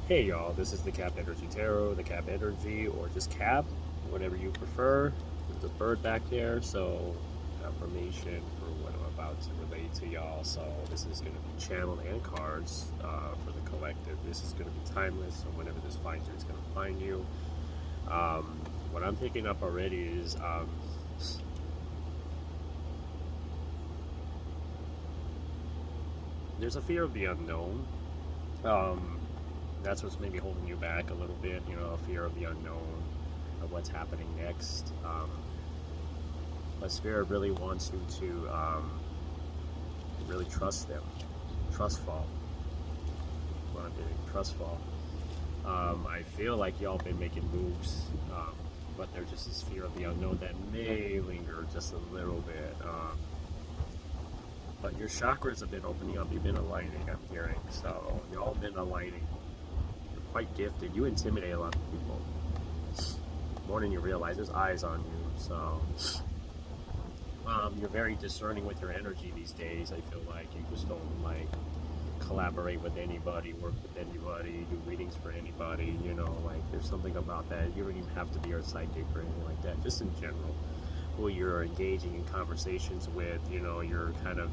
Hey y'all, this is the Cap Energy Tarot, the Cap Energy, or just Cap, whatever you prefer. There's a bird back there, so confirmation for what I'm about to relate to y'all. So this is going to be channeled and cards for the collective. This is going to be timeless, so whenever this finds you, it's going to find you. What I'm picking up already is there's a fear of the unknown. That's what's maybe holding you back a little bit, you know, a fear of the unknown, of what's happening next. But Spirit really wants you to really trust them. Trust fall. What I'm doing, trust fall. I feel like y'all been making moves, but there's just this fear of the unknown that may linger just a little bit. But your chakras have been opening up. You've been aligning, I'm hearing. So y'all been aligning. You're quite gifted. You intimidate a lot of people. More than you realize. There's eyes on you. So you're very discerning with your energy these days. I feel like you just don't like collaborate with anybody, work with anybody, do readings for anybody. You know, like there's something about that. You don't even have to be a psychic or anything like that. Just in general, who you're engaging in conversations with. You know, you're kind of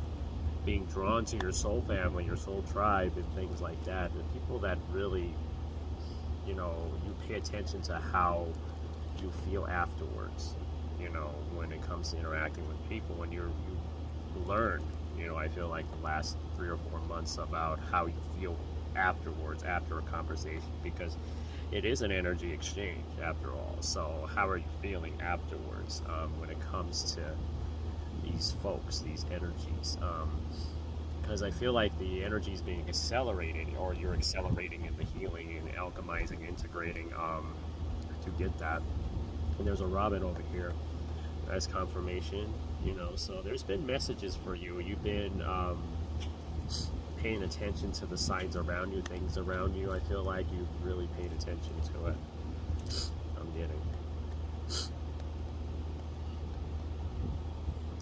being drawn to your soul family, your soul tribe, and things like that. The people that really, you know, you pay attention to how you feel afterwards, you know, when it comes to interacting with people. When you learn, you know, I feel like the last 3 or 4 months about how you feel afterwards, after a conversation, because it is an energy exchange after all. So how are you feeling afterwards when it comes to these folks, these energies? Because I feel like the energy is being accelerated, or you're accelerating in the healing and alchemizing, integrating to get that. And there's a robin over here as confirmation, you know. So there's been messages for you. You've been paying attention to the signs around you, things around you. I feel like you've really paid attention to it. I'm getting.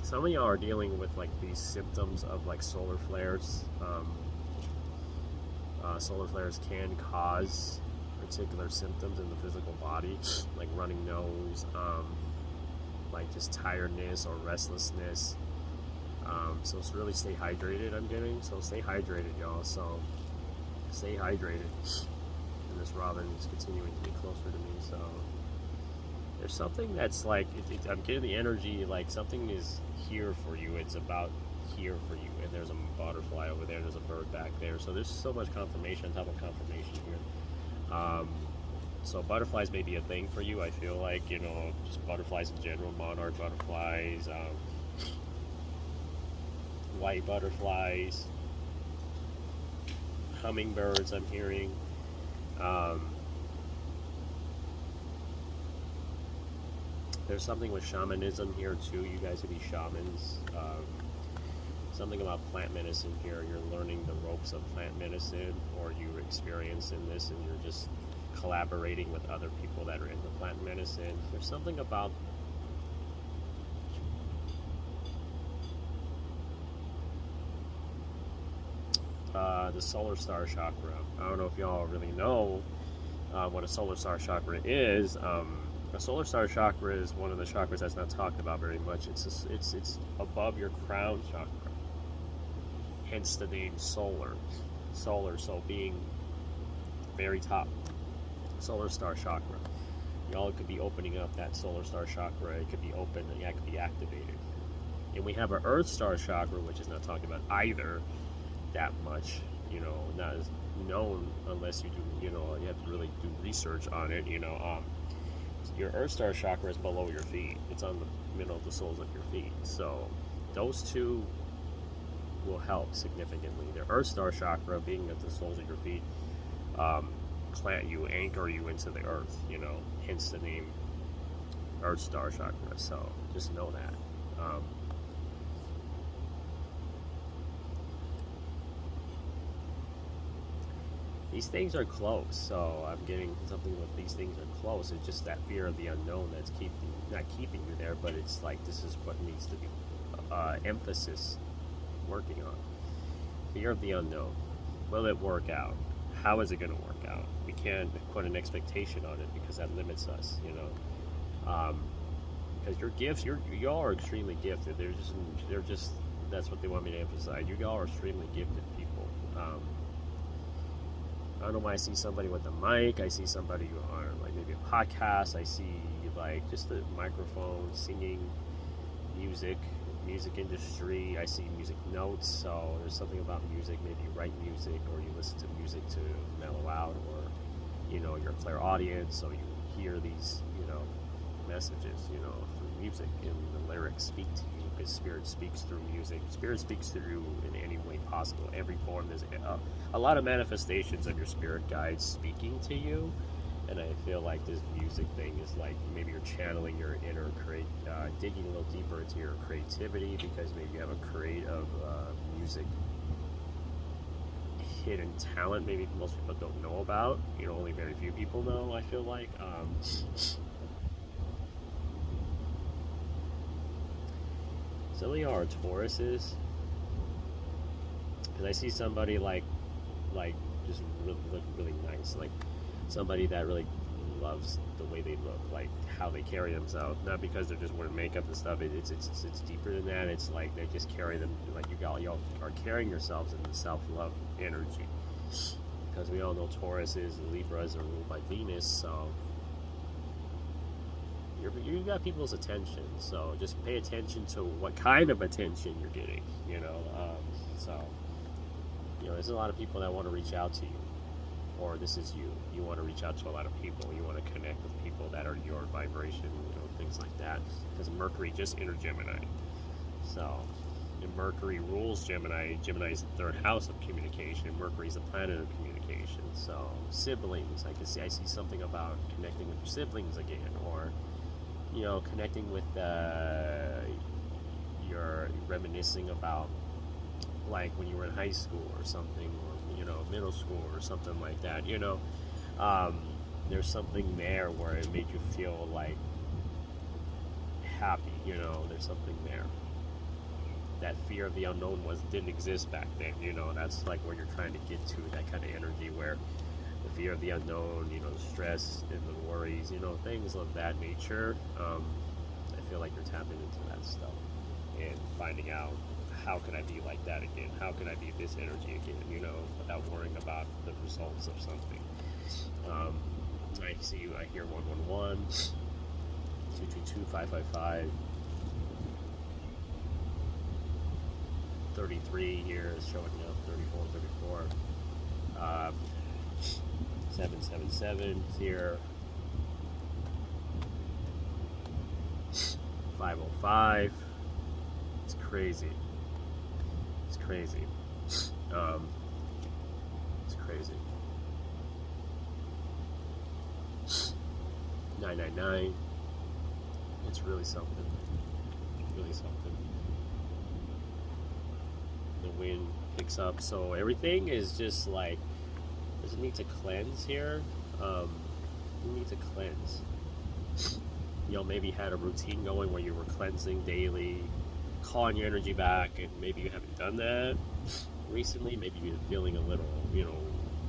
Some of y'all are dealing with like these symptoms of like solar flares. Solar flares can cause particular symptoms in the physical body, like running nose, like just tiredness or restlessness. So it's really stay hydrated, I'm getting. So stay hydrated, y'all. So stay hydrated. And this robin is continuing to be closer to me. So there's something that's like, I'm getting the energy like something is here for you. It's about here for you. And there's a butterfly over there. There's a bird back there. So there's so much confirmation on top of confirmation here. So butterflies may be a thing for you. I feel like, you know, just butterflies in general, monarch butterflies, white butterflies, hummingbirds I'm hearing. There's something with shamanism here too. You guys could be shamans. Something about plant medicine here. You're learning the ropes of plant medicine, or you're experiencing this and you're just collaborating with other people that are into plant medicine. There's something about the solar star chakra. I don't know if y'all really know what a solar star chakra is. A solar star chakra is one of the chakras that's not talked about very much. It's above your crown chakra, hence the name solar. Solar, so being very top. Solar star chakra. Y'all could be opening up that solar star chakra. It could be open and it could be activated. And we have our earth star chakra, which is not talked about either that much. You know, not as known unless you do, you know, you have to really do research on it. You know, your earth star chakra is below your feet. It's on the middle of the soles of your feet. So those two will help significantly. The earth star chakra being at the soles of your feet, plant you, anchor you into the earth, you know, hence the name earth star chakra. So just know that. These things are close, so I'm getting something with these things are close. It's just that fear of the unknown that's not keeping you there, but it's like this is what needs to be emphasis working on. Fear of the unknown. Will it work out? how is it going to work out? We can't put an expectation on it because that limits us, you know. Because your gifts, y'all are extremely gifted. They're just that's what they want me to emphasize. You all are extremely gifted people. I don't know why I see somebody with a mic. I see somebody on like maybe a podcast. I see like just a microphone, singing, music industry. I see music notes. So there's something about music. Maybe you write music or you listen to music to mellow out, or you know, you're a clairaudient, so you hear these, you know, messages, you know, through music, and the lyrics speak to you because spirit speaks through music. Spirit speaks through you in any way possible, every form. There's a lot of manifestations of your spirit guides speaking to you, and I feel like this music thing is like maybe you're channeling your inner digging a little deeper into your creativity, because maybe you have a creative music hidden talent maybe most people don't know about, you know, only very few people know, I feel like. Some of y'all are Tauruses, because I see somebody like just really nice, like somebody that really loves the way they look, like how they carry themselves, not because they're just wearing makeup and stuff. It's deeper than that. It's like they just carry them like y'all are carrying yourselves in the self-love energy, because we all know Tauruses and Libras are ruled by Venus, so you got people's attention. So just pay attention to what kind of attention you're getting, you know. So you know, there's a lot of people that want to reach out to you, or this is you want to reach out to a lot of people. You want to connect with people that are your vibration, you know, things like that, because Mercury just entered Gemini. So and Mercury rules Gemini. Gemini is the third house of communication. Mercury is the planet of communication. So siblings, I see something about connecting with your siblings again, or you know, connecting with you're reminiscing about like when you were in high school or something, or you know, middle school or something like that, you know. There's something there where it made you feel like happy, you know. There's something there. That fear of the unknown didn't exist back then, you know. That's like where you're trying to get to, that kind of energy where the fear of the unknown, you know, the stress and the worries, you know, things of that nature. I feel like you're tapping into that stuff and finding out, how can I be like that again? How can I be this energy again, you know, without worrying about the results of something. I hear 111, 222, 555, 33 here is showing up, 34, 777 here, 505. It's crazy. It's crazy. It's crazy. 999. It's really something. Really something. The wind picks up, so everything is just like, there's a need to cleanse here. You need to cleanse. You know, maybe you had a routine going where you were cleansing daily, calling your energy back, and maybe you haven't done that recently. Maybe you're feeling a little, you know,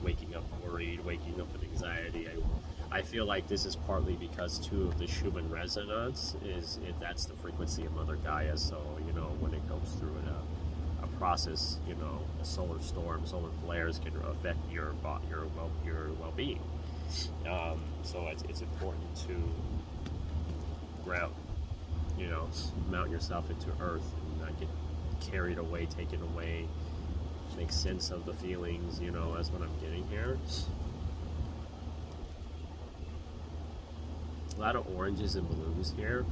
waking up worried, waking up with anxiety. I feel like this is partly because too of the Schumann resonance that's the frequency of Mother Gaia. So you know, when it goes through a process, you know, a solar storm, solar flares can affect your well-being. So it's important to ground, you know, mount yourself into earth and not get carried away, taken away. Make sense of the feelings, you know. That's what I'm getting here. A lot of oranges and blues here.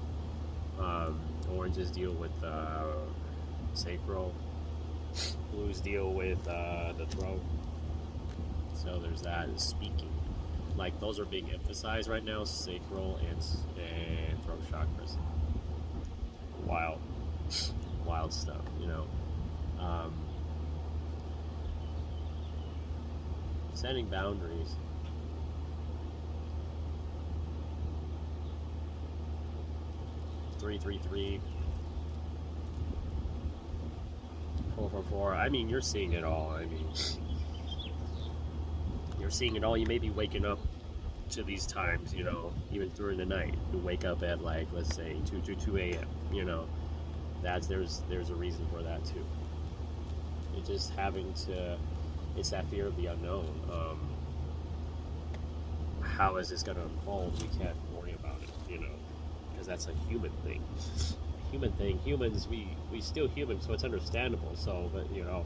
Oranges deal with sacral. Blues deal with the throat. So there's that. Speaking, like those are being emphasized right now. Sacral and throat chakras. Wild stuff, you know. Setting boundaries. Three, 444. I mean, you're seeing it all. I mean, You're seeing it all. You may be waking up to these times, you know, even during the night. You wake up at like, let's say 2 a.m. You know, there's a reason for that too. You're just having to. It's that fear of the unknown. How is this going to unfold? You can't worry about it, you know, because that's a human thing. Humans, we still human, so it's understandable. So, but you know,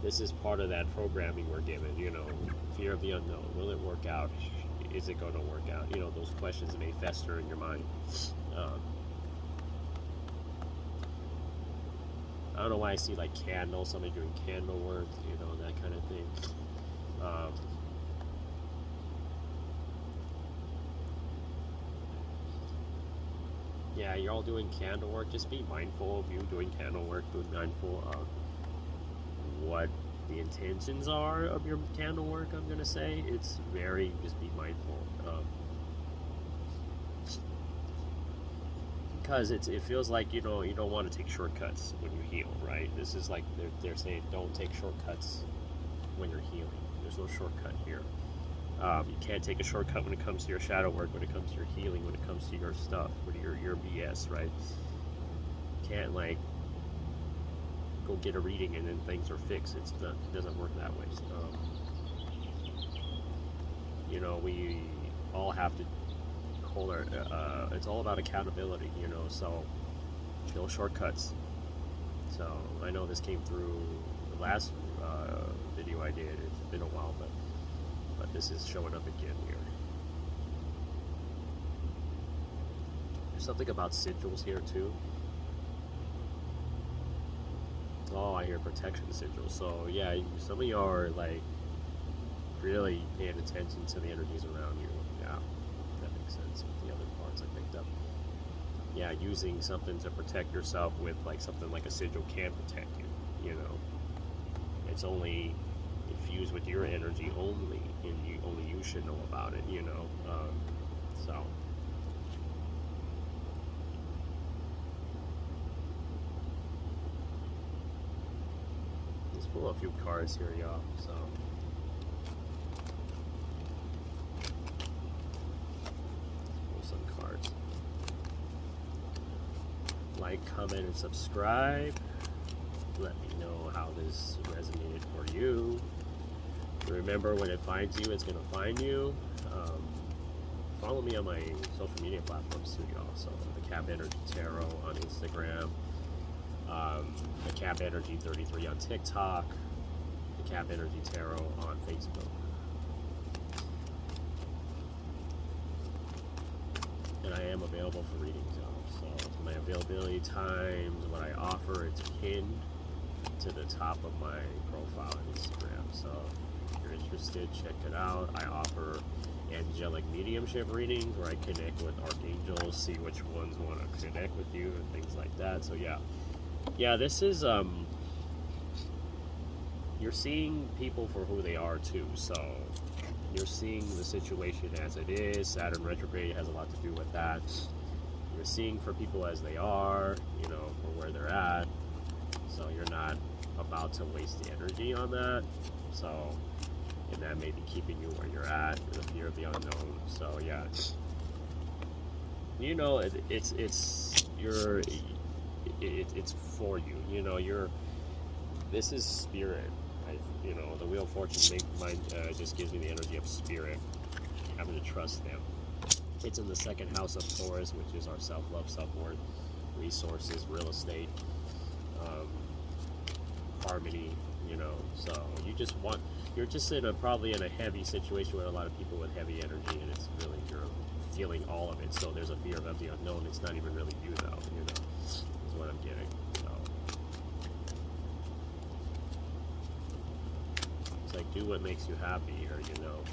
this is part of that programming we're given. You know, fear of the unknown. Will it work out? Is it going to work out? You know, those questions may fester in your mind. I don't know why I see like candles, somebody doing candle work, you know, that kind of thing. Yeah, you're all doing candle work. Just be mindful of you doing candle work. Be mindful of what the intentions are of your candle work. I'm gonna say it's very. Just be mindful. Because it feels like you don't want to take shortcuts when you heal, right? This is like they're saying don't take shortcuts when you're healing. There's no shortcut here. You can't take a shortcut when it comes to your shadow work, when it comes to your healing, when it comes to your stuff, with your BS, right? You can't like go get a reading and then things are fixed. It doesn't work that way. You know, we all have to hold our. It's all about accountability, you know. So no shortcuts. So I know this came through the last video I did. It's been a while, but this is showing up again here. There's something about sigils here too. Oh, I hear protection sigils. So yeah, some of you are like really paying attention to the energies around you. Yeah, that makes sense with the other parts I picked up. Yeah, using something to protect yourself with like something like a sigil can protect you, you know. It's only infused with your energy only, and only you should know about it, you know. So let's pull a few cards here, y'all. So let's pull some cards. Like, comment, and subscribe. Let me know how this resonated for you. Remember, when it finds you, it's going to find you. Follow me on my social media platforms too, y'all. So the Cap Energy Tarot on Instagram, the Cap Energy 33 on TikTok, the Cap Energy Tarot on Facebook. And I am available for readings, y'all. So my availability times, what I offer, it's pinned to the top of my profile on Instagram. So if you're interested, check it out. I offer angelic mediumship readings where I connect with archangels, see which ones want to connect with you and things like that. So yeah, this is you're seeing people for who they are too. So you're seeing the situation as it is. Saturn retrograde has a lot to do with that. You're seeing for people as they are, you know, for where they're at. So you're not about to waste the energy on that. So, and that may be keeping you where you're at, the fear of the unknown. So yeah, you know, it's for you. You know, this is spirit. You know, the Wheel of Fortune just gives me the energy of spirit, having to trust them. It's in the second house of Taurus, which is our self-love, self-worth, resources, real estate, harmony, you know. So you're just probably in a heavy situation with a lot of people with heavy energy, and it's really, you're feeling all of it. So there's a fear of the unknown. It's not even really you, though, you know, is what I'm getting. So it's like, do what makes you happy, or, you know.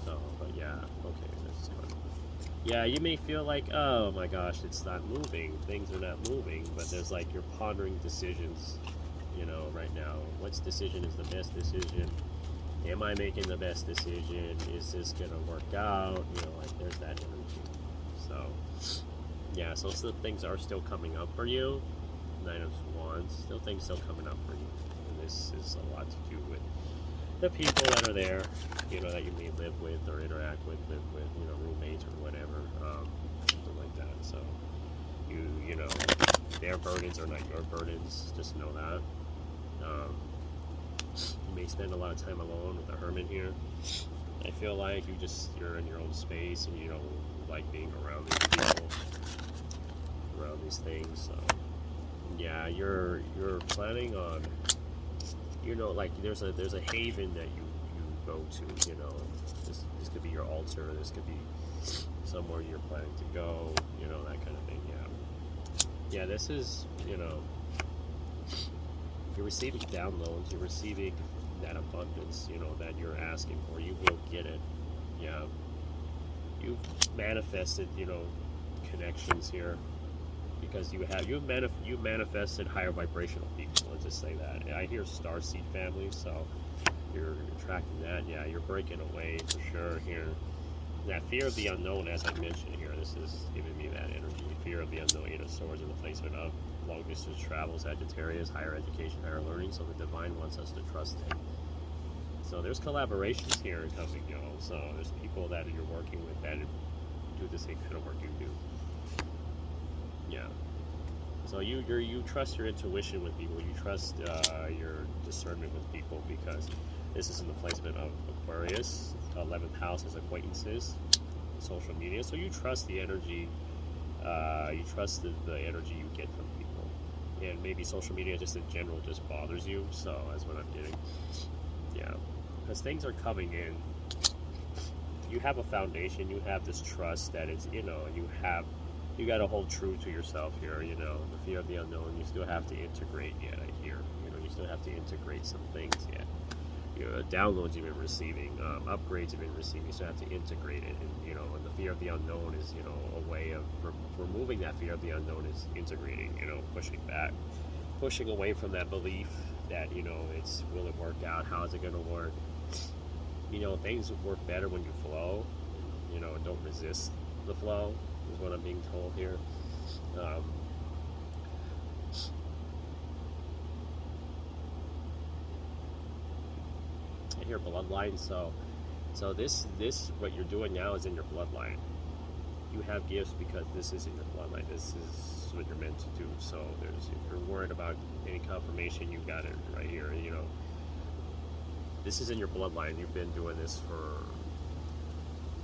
So, but yeah, okay, that's fun. Yeah, you may feel like, oh my gosh, it's not moving, things are not moving, but there's like, you're pondering decisions, you know, right now. Which decision is the best decision? Am I making the best decision? Is this gonna work out? You know, like, there's that energy. So yeah, so still things are still coming up for you. Nine of Wands, still things still coming up for you. And this is a lot to do with the people that are there, you know, that you may live with or interact with, live with, you know, roommates or whatever, something like that. So you know, their burdens are not your burdens. Just know that. You may spend a lot of time alone with the hermit here. I feel like you're in your own space and you don't like being around these people, around these things. So yeah, you're planning on, you know, like there's a haven that you go to, you know. This could be your altar, this could be somewhere you're planning to go, you know, that kind of thing. Yeah, this is, you know, you're receiving downloads, you're receiving that abundance, you know, that you're asking for. You will get it. Yeah, you've manifested, you know, connections here, because you've manifested higher vibrational people. Let's just say that. I hear starseed family, so you're attracting that. Yeah, you're breaking away for sure here. That fear of the unknown, as I mentioned here, this is giving me that energy. Fear of the unknown, you know, swords in the placement of long distance travel, Sagittarius, higher education, higher learning. So the divine wants us to trust it. So there's collaborations here coming, you know. So there's people that you're working with that do the same kind of work you do. Yeah. So you trust your intuition with people. You trust your discernment with people, because this is in the placement of Aquarius. 11th house is acquaintances, social media. So you trust the energy. You trust the energy you get from people, and maybe social media just in general just bothers you. So that's what I'm getting. Yeah, because things are coming in. You have a foundation. You have this trust that it's, you know, you got to hold true to yourself here. You know, the fear of the unknown. You still have to integrate yet. I hear. You know, you still have to integrate some things yet. You know, downloads you've been receiving, upgrades you've been receiving, you still have to integrate it. And, you know, and the fear of the unknown is, you know, a way of removing that fear of the unknown is integrating, you know, pushing back, pushing away from that belief that, you know, will it work out? How is it going to work? You know, things work better when you flow, you know, and don't resist the flow, is what I'm being told here. Here, bloodline. So this what you're doing now is in your bloodline. You have gifts because this is in your bloodline. This is what you're meant to do. So if you're worried about any confirmation, you got it right here. You know, this is in your bloodline. You've been doing this for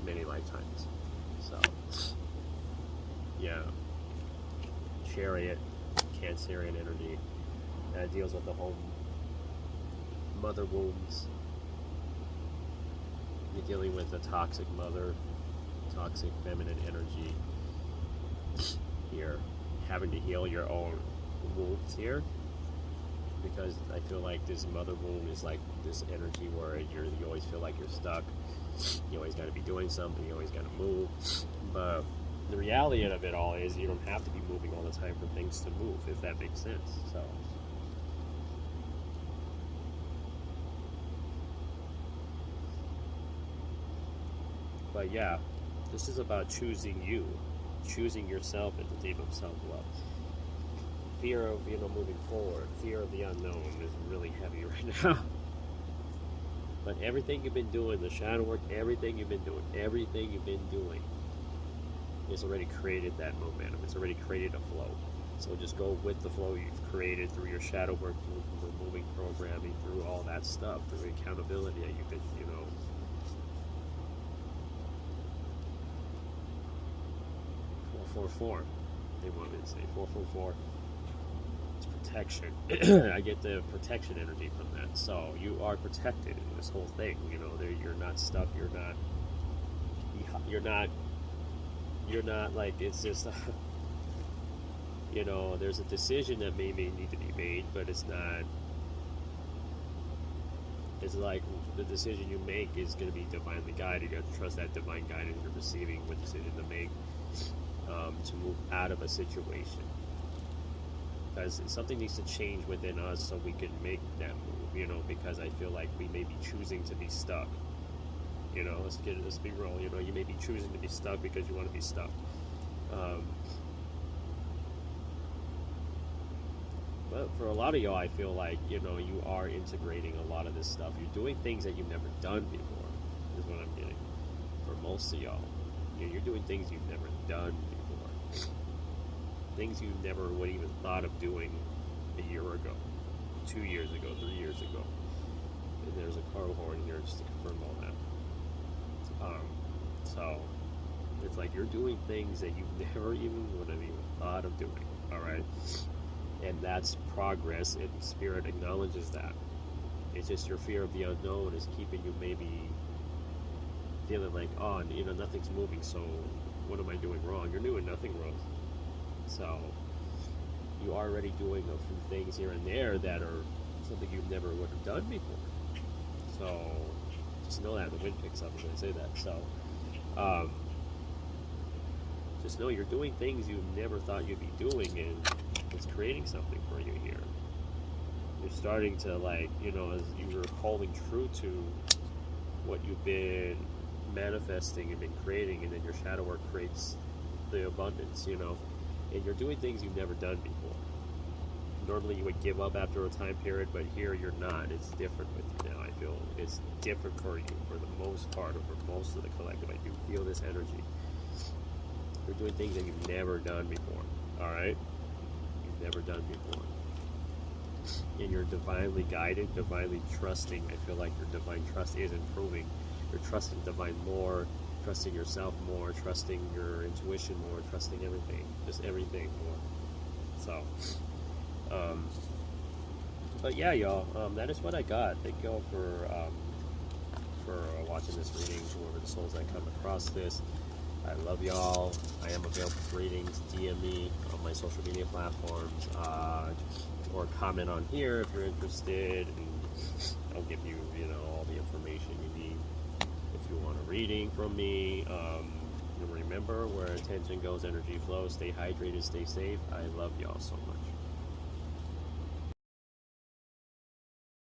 many lifetimes. So yeah, Chariot, Cancerian energy that deals with the home, mother wounds. You're dealing with a toxic mother, toxic feminine energy here, having to heal your own wounds here, because I feel like this mother wound is like this energy where you always feel like you're stuck. You always got to be doing something. You always got to move. But the reality of it all is you don't have to be moving all the time for things to move, if that makes sense. So. But yeah, this is about choosing you, choosing yourself in the theme of self-love. Fear of, you know, moving forward, fear of the unknown is really heavy right now. But everything you've been doing, the shadow work, everything you've been doing, it's already created that momentum. It's already created a flow. So just go with the flow you've created through your shadow work, through moving programming, through all that stuff, through accountability that you've been, you know, 444. They want me to say 444. It's protection. I get the protection energy from that. So you are protected in this whole thing. You know, you're not stuck. You're not like, it's just, you know, there's a decision that may need to be made, but it's not. It's like the decision you make is going to be divinely guided. You have to trust that divine guidance you're receiving, what decision to make. To move out of a situation, because something needs to change within us so we can make that move, you know, because I feel like we may be choosing to be stuck, you know, let's be real, you know, you may be choosing to be stuck because you want to be stuck, But for a lot of y'all, I feel like, you know, you are integrating a lot of this stuff. You're doing things that you've never done before, is what I'm getting. For most of y'all, you're doing things you've never done before. Things you never would even thought of doing a year ago, 2 years ago, 3 years ago. And there's a car horn here just to confirm all that. So it's like you're doing things that you never even would have even thought of doing. All right, and that's progress, and Spirit acknowledges that. It's just your fear of the unknown is keeping you maybe feeling like, oh, you know, nothing's moving, so what am I doing wrong? You're doing nothing wrong. So you are already doing a few things here and there that are something you never would have done before. So just know that the wind picks up when I say that. So just know you're doing things you never thought you'd be doing, and it's creating something for you here. You're starting to, like, you know, as you're holding true to what you've been manifesting and been creating, and then your shadow work creates the abundance, you know, and you're doing things you've never done before. Normally you would give up after a time period, but here you're not. It's different with you now. I feel it's different for you for the most part, or for most of the collective. I do feel this energy. You're doing things that you've never done before, all right? You've never done before. And you're divinely guided, divinely trusting. I feel like your divine trust is improving. You're trusting divine more, trusting yourself more, trusting your intuition more, trusting everything, just everything more. So, but yeah, y'all, that is what I got. Thank y'all for watching this reading, whoever the souls that come across this. I love y'all. I am available for readings. DM me on my social media platforms, or comment on here if you're interested, and I'll give you, you know, all the information you need if you want a reading from me. And remember, where attention goes, energy flows. Stay hydrated, stay safe. I love y'all so much.